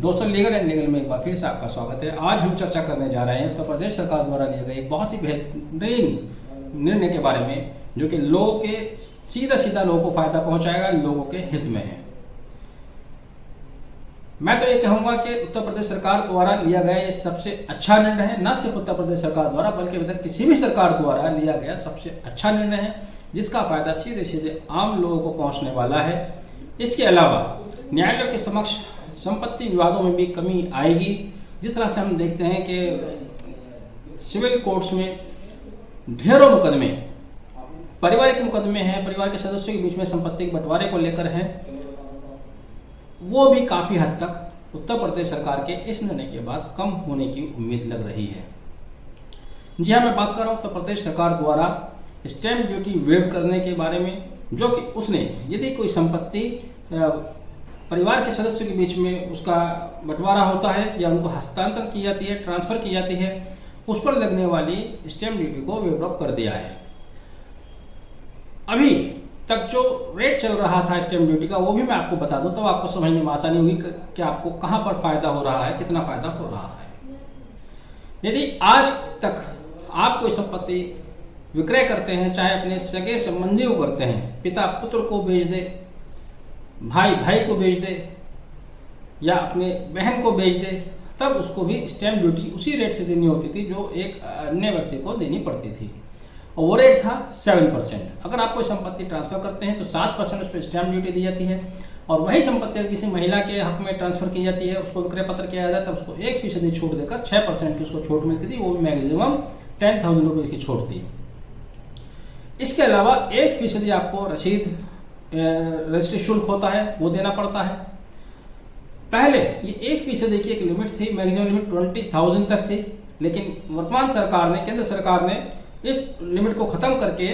दोस्तों, legal and legal में एक बार फिर से आपका स्वागत है। आज हम चर्चा करने जा रहे हैं उत्तर प्रदेश सरकार द्वारा लिए गए एक बहुत ही बेहतरीन निर्णय के बारे में, जो कि लोगों के सीधा लोगों को फायदा पहुंचाएगा, लोगों के हित में है। मैं तो ये कहूंगा कि उत्तर प्रदेश सरकार द्वारा लिया गया ये सबसे अच्छा निर्णय है। न सिर्फ उत्तर प्रदेश सरकार द्वारा बल्कि अभी तक किसी भी सरकार द्वारा लिया गया सबसे अच्छा निर्णय है, जिसका फायदा सीधे आम लोगों को पहुंचने वाला है। इसके अलावा न्यायालयों के समक्ष संपत्ति विवादों में भी कमी आएगी। जिस तरह से हम देखते हैं कि सिविल कोर्ट्स में ढेरों मुकदमे, पारिवारिक मुकदमे हैं, परिवार के सदस्यों के बीच में संपत्ति के बंटवारे को लेकर हैं, वो भी काफी हद तक उत्तर प्रदेश सरकार के इस निर्णय के बाद कम होने की उम्मीद लग रही है। जी हाँ, मैं बात कर रहा हूं उत्तर प्रदेश सरकार द्वारा स्टैंप ड्यूटी वेव करने के बारे में, जो कि उसने यदि कोई संपत्ति परिवार के सदस्यों के बीच में उसका बंटवारा होता है या उनको हस्तांतरण की जाती है, ट्रांसफर की जाती है, उस पर लगने वाली स्टैंप ड्यूटी को वेव ऑफ कर दिया है। अभी तक जो रेट चल रहा था स्टैंप ड्यूटी का, वो भी मैं आपको बता दूं, तो आपको समझने में आसानी होगी कि आपको कहां पर फायदा हो रहा है, कितना फायदा हो रहा है। यदि आज तक आप कोई संपत्ति विक्रय करते हैं, चाहे अपने सगे संबंधी को करते हैं, पिता पुत्र को बेच दे, भाई भाई को बेच दे या अपने बहन को बेच दे, तब उसको भी स्टैंप ड्यूटी उसी रेट से देनी होती थी जो एक अन्य व्यक्ति को देनी पड़ती थी, और वो रेट था 7%। अगर आप कोई संपत्ति ट्रांसफर करते हैं तो 7% उस पर स्टैंप ड्यूटी दी जाती है, और वही संपत्ति किसी महिला के हक में ट्रांसफर की जाती है, उसको विक्रय पत्र किया जाता है, तब उसको 1% छूट देकर 6% की उसको छूट मिलती थी। वो भी मैक्सिमम 10,000 रुपीज की छूट थी। इसके अलावा 1% आपको रसीद रजिस्ट्री शुल्क होता है, वो देना पड़ता है। पहले ये 1% की एक लिमिट थी, मैक्सिमम लिमिट 20,000 तक थी, लेकिन वर्तमान सरकार ने, केंद्र सरकार ने इस लिमिट को खत्म करके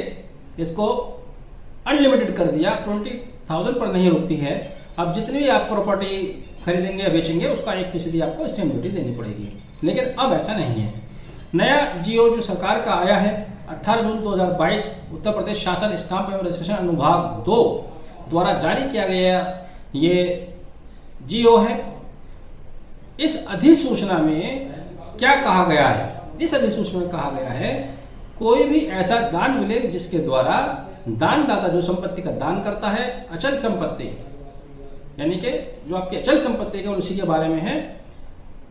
इसको अनलिमिटेड कर दिया। 20,000 पर नहीं रुकती है। अब जितनी भी आप प्रॉपर्टी खरीदेंगे या बेचेंगे, उसका 1% आपको स्टैंप ड्यूटी देनी पड़ेगी। लेकिन अब ऐसा नहीं है। नया जीओ जो सरकार का आया है 18 जून 2022, उत्तर प्रदेश शासन स्टाम्प एवं रजिस्ट्रेशन अनुभाग 2 द्वारा जारी किया गया ये जीओ है। इस अधिसूचना में क्या कहा गया है? इस अधिसूचना में कहा गया है, कोई भी ऐसा दान मिले जिसके द्वारा दानदाता जो संपत्ति का दान करता है, अचल संपत्ति यानी कि जो आपकी अचल संपत्ति है और उसी के बारे में है,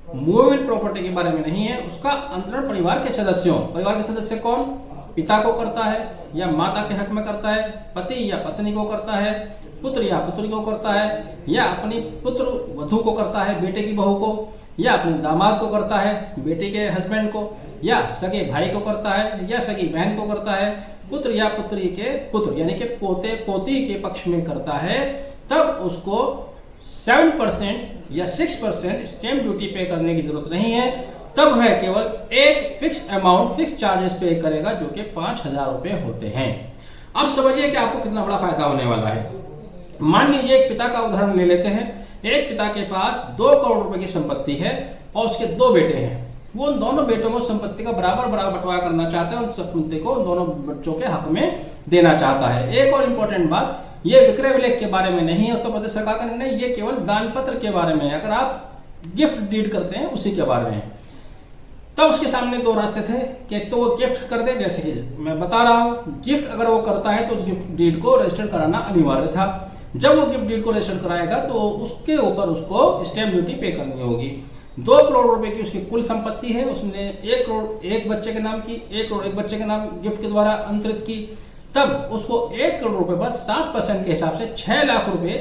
मूवेबल प्रॉपर्टी के बारे में नहीं है, उसका अंतरण परिवार के सदस्यों, परिवार के सदस्य कौन? पिता को करता है या माता के हक में करता है, पति या पत्नी को करता है, पुत्र या पुत्री को करता है, या अपनी पुत्र वधू को करता है, बेटे की बहू को, या अपने दामाद को करता है, बेटे के हस्बैंड को, या सगे भाई को करता है, या सगी बहन को करता है, पुत्र या पुत्री के पुत्र यानी कि पोते पोती के पक्ष में करता है, तब उसको 7% या 6% स्टैंप ड्यूटी पे करने की जरूरत नहीं है। तब वह केवल एक फिक्स अमाउंट, फिक्स चार्जेस पे करेगा, जो कि 5,000 रुपए होते हैं। अब समझिए कि आपको कितना बड़ा फायदा होने वाला है। मान लीजिए एक पिता का उदाहरण ले लेते हैं। एक पिता के पास 2 करोड़ रुपए की संपत्ति है और उसके 2 बेटे हैं। वो उन दोनों बेटों को संपत्ति का बराबर बंटवारा करना चाहते हैं, उन संपत्ति को उन दोनों बच्चों के हक में देना चाहता है। एक और इम्पोर्टेंट बात, ये विक्रय विलेख के बारे में नहीं है उत्तर प्रदेश सरकार का निर्णय, ये केवल दान पत्र के बारे में है। अगर आप गिफ्ट डीड करते हैं उसी के बारे में है। तब उसके सामने 2 रास्ते थे कि तो वो गिफ्ट कर दे, जैसे कि मैं बता रहा हूं, गिफ्ट अगर वो करता है तो उस गिफ्ट डीड को रजिस्टर कराना अनिवार्य था। जब वो गिफ्ट डीड को रजिस्टर कराएगा तो उसके ऊपर उसको स्टैंप ड्यूटी पे करनी होगी। 2 करोड़ रुपए की उसकी कुल संपत्ति है, उसने 1 करोड़ एक बच्चे के नाम की, 1 करोड़ एक बच्चे के नाम गिफ्ट के द्वारा अंतरित की, तब उसको 1 करोड़ रुपए पर 7% के हिसाब से 6 लाख रुपए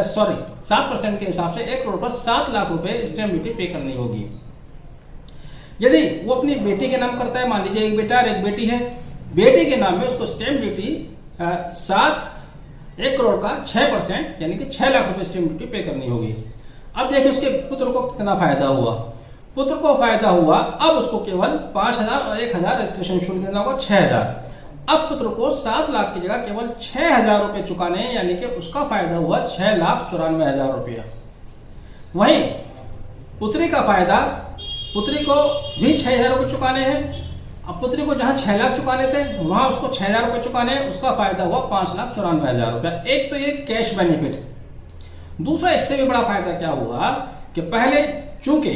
7% के हिसाब से 1 करोड़ पर 7 लाख रुपए स्टैंप ड्यूटी पे करनी होगी। यदि वो अपनी बेटी के नाम करता है, मान लीजिए एक बेटा और एक बेटी है, बेटी के नाम में उसको स्टैंप ड्यूटी 1 करोड़ का 6% यानी कि 6 लाख रुपए स्टैंप ड्यूटी पे करनी होगी। अब देखिए उसके पुत्र को कितना फायदा हुआ। पुत्र को फायदा हुआ, अब उसको केवल 5,000 और 1,000 रजिस्ट्रेशन शुल्क देना होगा, 6,000। अब पुत्र को 7 लाख की जगह केवल 6,000 रुपए चुकाने हैं, यानी कि उसका फायदा हुआ 6,94,000 रुपया। वहीं पुत्री का फायदा, पुत्री को भी 6,000 रुपए चुकाने हैं। अब पुत्री को जहां 6 लाख चुकाने थे, वहां उसको 6,000 रुपए चुकाने हैं, उसका फायदा हुआ 5,94,000 रुपया। एक तो ये कैश बेनिफिट। दूसरा इससे भी बड़ा फायदा क्या हुआ कि पहले चूंकि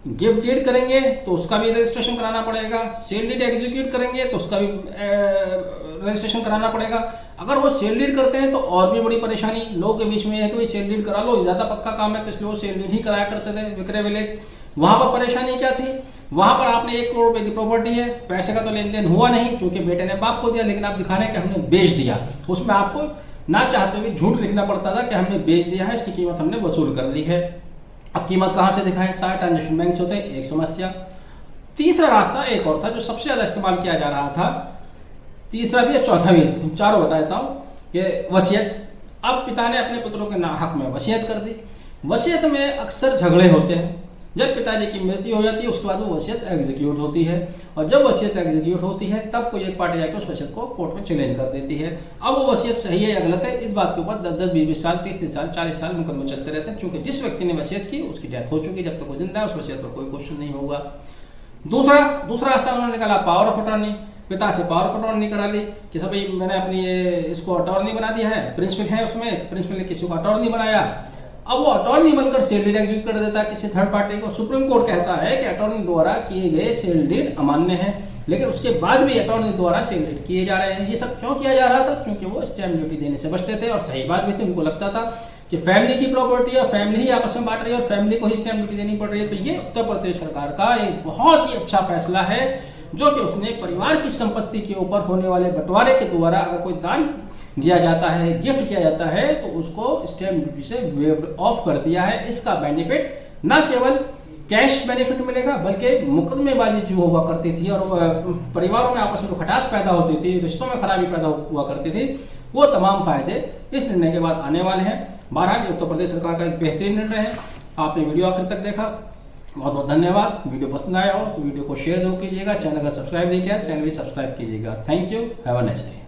गिफ्ट डीड करेंगे तो उसका भी रजिस्ट्रेशन कराना पड़ेगा, सेल डीड एग्जीक्यूट करेंगे तो उसका भी रजिस्ट्रेशन कराना पड़ेगा। अगर वो सेल डीड करते हैं तो और भी बड़ी परेशानी लोगों के बीच में है कि भाई सेल डीड करा लो, ज्यादा पक्का काम है, तो इसलिए वो सेल डीड ही कराया करते थे विक्रय विलेख। वहां पर परेशानी क्या थी, वहां पर आपने 1 करोड़ रुपए की प्रॉपर्टी है, पैसे का तो लेन देन हुआ नहीं क्योंकि बेटे ने बाप को दिया, लेकिन आप दिखाने कि हमने बेच दिया, उसमें आपको ना चाहते हुए झूठ लिखना पड़ता था कि हमने बेच दिया है, इसकी कीमत हमने वसूल कर ली है। अब कीमत कहां से दिखाएं, सारे ट्रांजेक्शन बैंक से होते हैं, एक समस्या। तीसरा रास्ता एक और था जो सबसे ज्यादा इस्तेमाल किया जा रहा था, तीसरा भी चौथा भी, चारों बता देता हूं, कि वसीयत। अब पिता ने अपने पुत्रों के हक में वसीयत कर दी। वसीयत में अक्सर झगड़े होते हैं, जब पिताजी की मृत्यु हो जाती है उसके बाद वो वसीयत एग्जीक्यूट होती है, और जब वसीयत एग्जीक्यूट होती है तब कोई एक पार्टी जाकर उस वसीयत को कोर्ट में चैलेंज कर देती है। अब वो वसीयत सही है या गलत है, इस बात के ऊपर 10-10, 20-20 साल, 30-30 साल, 40 साल मुकदमे चलते रहते हैं, क्योंकि जिस व्यक्ति ने वसीयत की उसकी डेथ हो चुकी, जब तक वो जिंदा है उस वसीयत पर कोई क्वेश्चन नहीं होगा। दूसरा रास्ता उन्होंने निकाला पावर ऑफ अटॉर्नी। पिता से पावर ऑफ अटॉर्नी करा ली कि सब मैंने अपनी इसको अटॉर्नी बना दिया है, प्रिंसिपल है उसमें, प्रिंसिपल ने किसी को अटॉर्नी बनाया। अब वो अटॉर्नी बनकर सेल डीड एग्जीक्यूट कर देता है किसी थर्ड पार्टी को। सुप्रीम कोर्ट कहता है कि अटॉर्नी द्वारा किए गए सेल डीड अमान्य है, लेकिन उसके बाद भी अटॉर्नी द्वारा सेल डीड किए जा रहे हैं। ये सब क्यों किया जा रहा था, क्योंकि वो स्टैंप ड्यूटी देने से बचते थे, और सही बात भी थी। उनको लगता था कि फैमिली की प्रॉपर्टी और फैमिली ही आपस में बांट रही है और फैमिली को ही स्टैंप ड्यूटी देनी पड़ रही है। तो ये उत्तर प्रदेश सरकार का एक बहुत ही अच्छा फैसला है, जो कि उसने परिवार की संपत्ति के ऊपर होने वाले बंटवारे के द्वारा अगर कोई दान दिया जाता है, गिफ्ट किया जाता है, तो उसको स्टैंप ड्यूटी से वेव्ड ऑफ कर दिया है। इसका बेनिफिट न केवल कैश बेनिफिट मिलेगा, बल्कि मुकदमेबाजी जो हुआ करती थी और परिवारों में आपस में खटास पैदा होती थी, रिश्तों में खराबी पैदा हुआ करती थी, वो तमाम फायदे इस निर्णय के बाद आने वाले हैं। बहरहाल उत्तर प्रदेश सरकार का एक बेहतरीन निर्णय है। आपने वीडियो आखिर तक देखा, बहुत बहुत धन्यवाद। वीडियो पसंद आया हो तो वीडियो को शेयर जरूर कीजिएगा, चैनल का सब्सक्राइब नहीं किया चैनल भी सब्सक्राइब कीजिएगा। Thank you, have a nice day.